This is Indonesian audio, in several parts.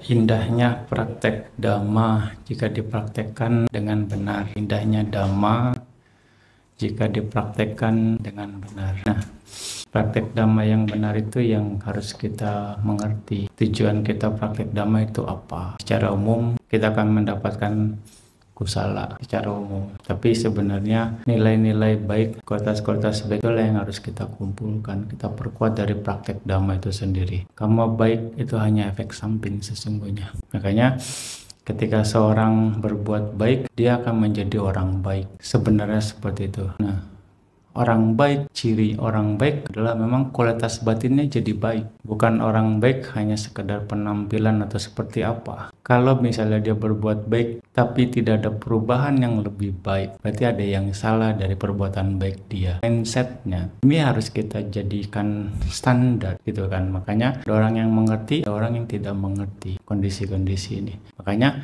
Indahnya praktek Dhamma jika dipraktekkan dengan benar. Indahnya Dhamma jika dipraktekkan dengan benar. Nah, praktek Dhamma yang benar itu yang harus kita mengerti. Tujuan kita praktek Dhamma itu apa? Secara umum kita akan mendapatkan kusala secara umum. Tapi sebenarnya nilai-nilai baik, kualitas-kualitas baik itulah yang harus kita kumpulkan, kita perkuat dari praktek Dhamma itu sendiri. Karma baik itu hanya efek samping sesungguhnya. Makanya ketika seorang berbuat baik, dia akan menjadi orang baik. Sebenarnya seperti itu. Nah, orang baik, ciri orang baik adalah memang kualitas batinnya jadi baik. Bukan orang baik hanya sekedar penampilan atau seperti apa. Kalau misalnya dia berbuat baik tapi tidak ada perubahan yang lebih baik, berarti ada yang salah dari perbuatan baik dia. Mindsetnya ini harus kita jadikan standar gitu kan. Makanya ada orang yang mengerti, ada orang yang tidak mengerti kondisi-kondisi ini. Makanya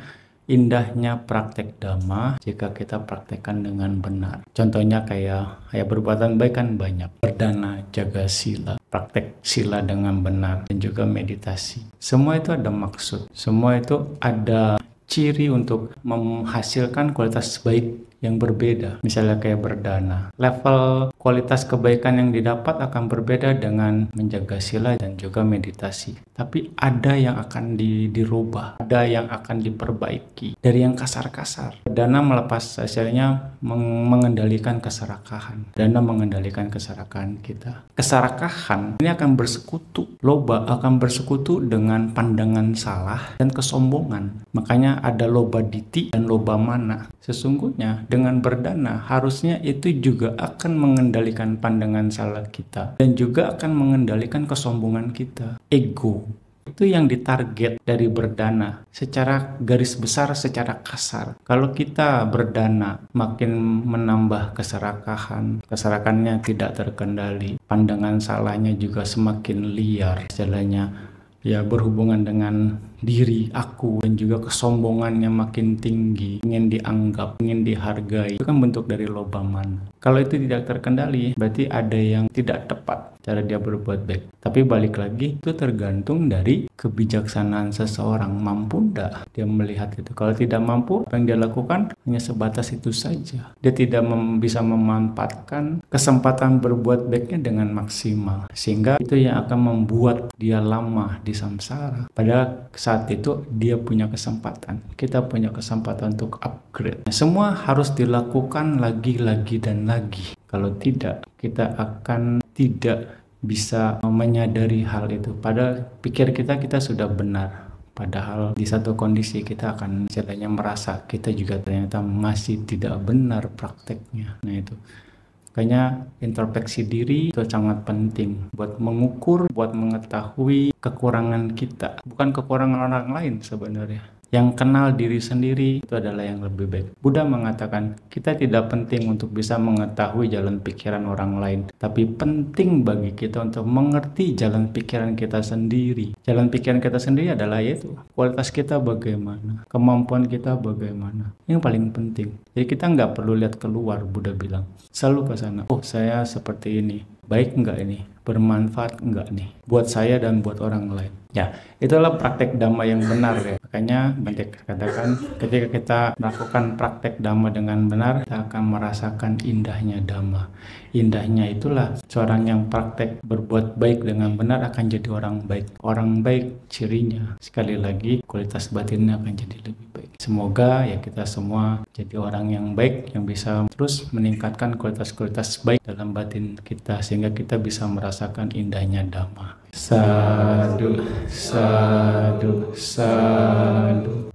indahnya praktek Dhamma jika kita praktekkan dengan benar. Contohnya kayak berbuatan baik kan banyak. Berdana, jaga sila, praktek sila dengan benar, dan juga meditasi. Semua itu ada maksud. Semua itu ada ciri untuk menghasilkan kualitas baik yang berbeda. Misalnya kayak berdana. Level kualitas kebaikan yang didapat akan berbeda dengan menjaga sila dan juga meditasi. Tapi ada yang akan dirubah, ada yang akan diperbaiki dari yang kasar-kasar. Dana melepas hasilnya mengendalikan keserakahan. Dana mengendalikan keserakahan kita. Keserakahan ini akan bersekutu. Loba akan bersekutu dengan pandangan salah dan kesombongan. Makanya ada loba diti dan loba mana. Sesungguhnya dengan berdana harusnya itu juga akan mengendalikan pandangan salah kita dan juga akan mengendalikan kesombongan kita. Ego itu yang ditarget dari berdana secara garis besar, secara kasar. Kalau kita berdana makin menambah keserakahannya tidak terkendali, pandangan salahnya juga semakin liar, istilahnya ya berhubungan dengan diri, aku, dan juga kesombongannya makin tinggi, ingin dianggap, ingin dihargai. Itu kan bentuk dari loba mana. Kalau itu tidak terkendali, berarti ada yang tidak tepat cara dia berbuat baik. Tapi balik lagi, itu tergantung dari kebijaksanaan seseorang. Mampu enggak dia melihat itu? Kalau tidak mampu, apa yang dia lakukan hanya sebatas itu saja. Dia tidak bisa memanfaatkan kesempatan berbuat baiknya dengan maksimal. Sehingga itu yang akan membuat dia lama di samsara. Padahal saat itu dia punya kesempatan. Kita punya kesempatan untuk upgrade. Semua harus dilakukan lagi dan lagi. Kalau tidak, kita akan tidak bisa menyadari hal itu. Padahal pikir kita sudah benar. Padahal di satu kondisi kita akan istilahnya merasa kita juga ternyata masih tidak benar prakteknya. Nah itu. Makanya introspeksi diri itu sangat penting buat mengukur, buat mengetahui kekurangan kita. Bukan kekurangan orang lain sebenarnya. Yang kenal diri sendiri itu adalah yang lebih baik. Buddha mengatakan kita tidak penting untuk bisa mengetahui jalan pikiran orang lain. Tapi penting bagi kita untuk mengerti jalan pikiran kita sendiri. Jalan pikiran kita sendiri adalah yaitu kualitas kita bagaimana, kemampuan kita bagaimana. Yang paling penting. Jadi kita nggak perlu lihat keluar, Buddha bilang. Selalu ke sana. Oh, saya seperti ini. Baik nggak ini? Bermanfaat enggak nih buat saya dan buat orang lain. Ya, itulah praktek Dhamma yang benar ya. Makanya banyak katakan ketika kita melakukan praktek Dhamma dengan benar, kita akan merasakan indahnya Dhamma. Indahnya itulah seorang yang praktek berbuat baik dengan benar akan jadi orang baik. Orang baik cirinya sekali lagi kualitas batinnya akan jadi lebih baik. Semoga ya kita semua jadi orang yang baik yang bisa terus meningkatkan kualitas-kualitas baik dalam batin kita sehingga kita bisa merasakan indahnya Dhamma. Sadu, sadu, sadu.